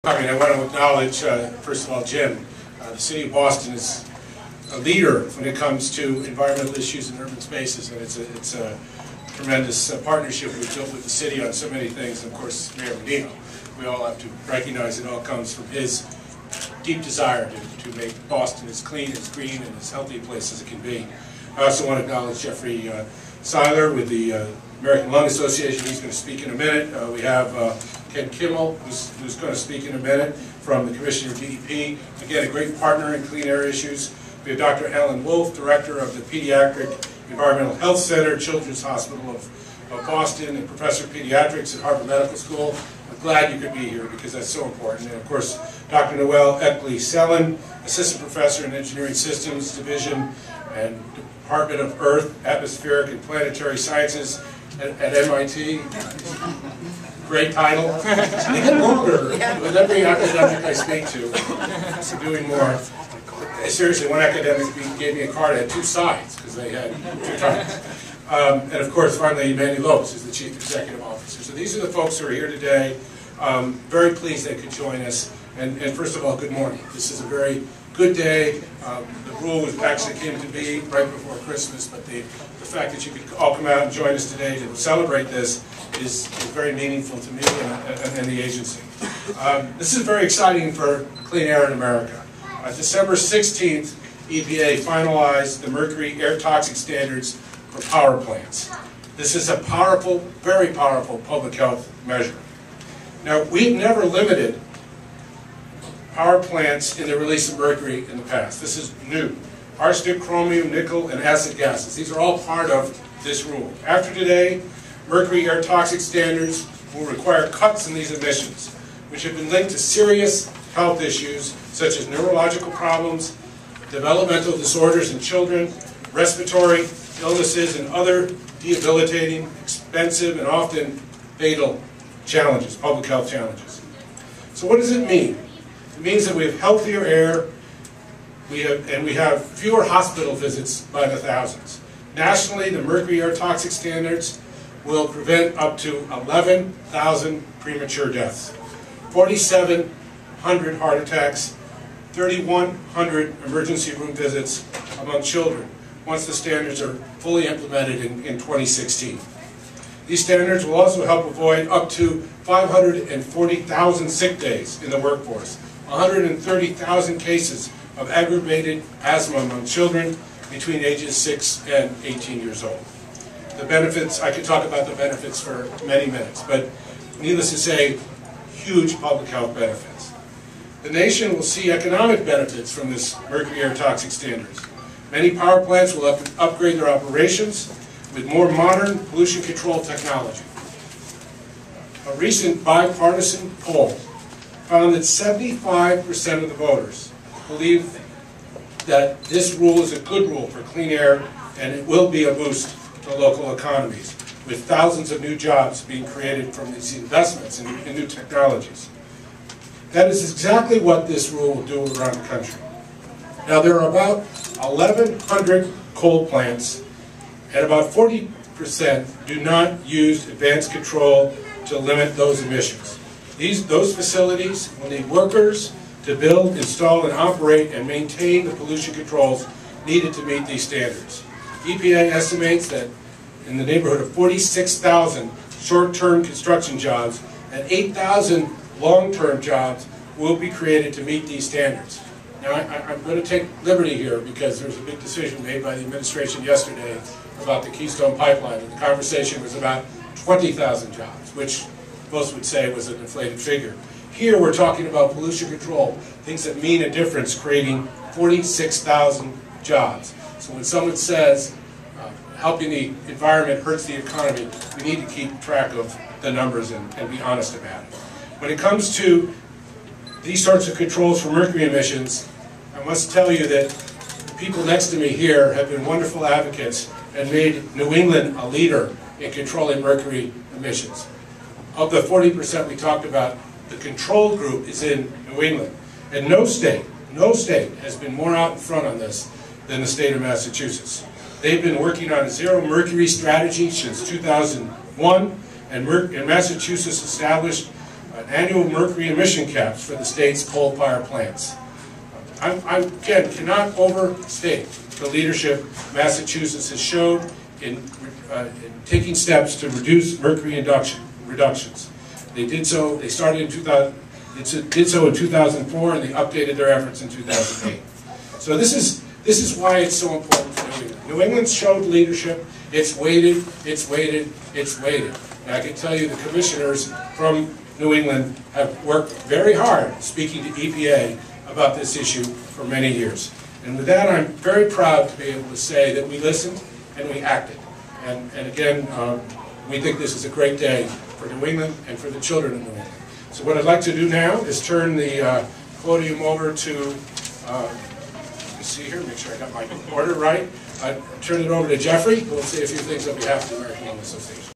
I want to acknowledge, first of all, Jim. The City of Boston is a leader when it comes to environmental issues in urban spaces, and it's a tremendous partnership we've built with the city on so many things. And of course, Mayor Medina. We all have to recognize it all comes from his deep desire to make Boston as clean, as green, and as healthy a place as it can be. I also want to acknowledge Jeffrey Seiler with the American Lung Association. He's going to speak in a minute. We have Ken Kimmel, who's going to speak in a minute, from the Commissioner of DEP. Again, a great partner in clean air issues. We have Dr. Alan Wolf, Director of the Pediatric Environmental Health Center, Children's Hospital of Boston, and Professor of Pediatrics at Harvard Medical School. I'm glad you could be here because that's so important. And of course, Dr. Noel Eckley-Sellen, Assistant Professor in Engineering Systems Division and Department of Earth, Atmospheric, and Planetary Sciences at MIT. Great title. They get longer with every academic I speak to. So doing more. Seriously, one academic gave me a card that had two sides because they had two titles. And of course, finally, Manny Lopes is the Chief Executive Officer. So these are the folks who are here today. Very pleased they could join us. And first of all, good morning. This is a very good day. The rule actually came to be right before Christmas, but the fact that you could all come out and join us today to celebrate this is very meaningful to me and the agency. This is very exciting for clean air in America. December 16th, EPA finalized the mercury air toxic standards for power plants. This is a powerful, very powerful public health measure. Now, we've never limited power plants in the release of mercury in the past. This is new. Arsenic, chromium, nickel, and acid gases. These are all part of this rule. After today, mercury air toxic standards will require cuts in these emissions, which have been linked to serious health issues such as neurological problems, developmental disorders in children, respiratory illnesses, and other debilitating, expensive, and often fatal challenges, public health challenges. So what does it mean? It means that we have healthier air, we have fewer hospital visits by the thousands. Nationally, the mercury air toxic standards will prevent up to 11,000 premature deaths, 4,700 heart attacks, 3,100 emergency room visits among children once the standards are fully implemented in 2016. These standards will also help avoid up to 540,000 sick days in the workforce, 130,000 cases of aggravated asthma among children between ages 6 and 18 years old. The benefits, I could talk about the benefits for many minutes, but needless to say, huge public health benefits. The nation will see economic benefits from this mercury air toxic standards. Many power plants will upgrade their operations with more modern pollution control technology. A recent bipartisan poll found that 75% of the voters believe that this rule is a good rule for clean air and it will be a boost to local economies, with thousands of new jobs being created from these investments in new technologies. That is exactly what this rule will do around the country. Now, there are about 1,100 coal plants, and about 40% do not use advanced control to limit those emissions. Those facilities will need workers to build, install, and operate and maintain the pollution controls needed to meet these standards. EPA estimates that in the neighborhood of 46,000 short-term construction jobs and 8,000 long-term jobs will be created to meet these standards. Now, I'm going to take liberty here because there was a big decision made by the administration yesterday about the Keystone Pipeline, and the conversation was about 20,000 jobs, which most would say was an inflated figure. Here we're talking about pollution control, things that mean a difference, creating 46,000 jobs. So when someone says helping the environment hurts the economy, we need to keep track of the numbers and be honest about it. When it comes to these sorts of controls for mercury emissions, I must tell you that the people next to me here have been wonderful advocates and made New England a leader in controlling mercury emissions. Of the 40% we talked about, the control group is in New England. And no state has been more out in front on this than the state of Massachusetts. They've been working on a zero mercury strategy since 2001, and Massachusetts established annual mercury emission caps for the state's coal power plants. I again cannot overstate the leadership Massachusetts has showed in taking steps to reduce mercury reductions. They did so. They started in 2000. Did so in 2004, and they updated their efforts in 2008. So this is why it's so important for New England. New England showed leadership. It's waited. It's waited. It's waited. And I can tell you, the commissioners from New England have worked very hard speaking to EPA about this issue for many years. And with that, I'm very proud to be able to say that we listened and we acted. And again, we think this is a great day for New England and for the children of New England. So what I'd like to do now is turn the podium over to, let me see here, make sure I got my order right. Turn it over to Jeffrey, who will say a few things on behalf of the American Lung Association.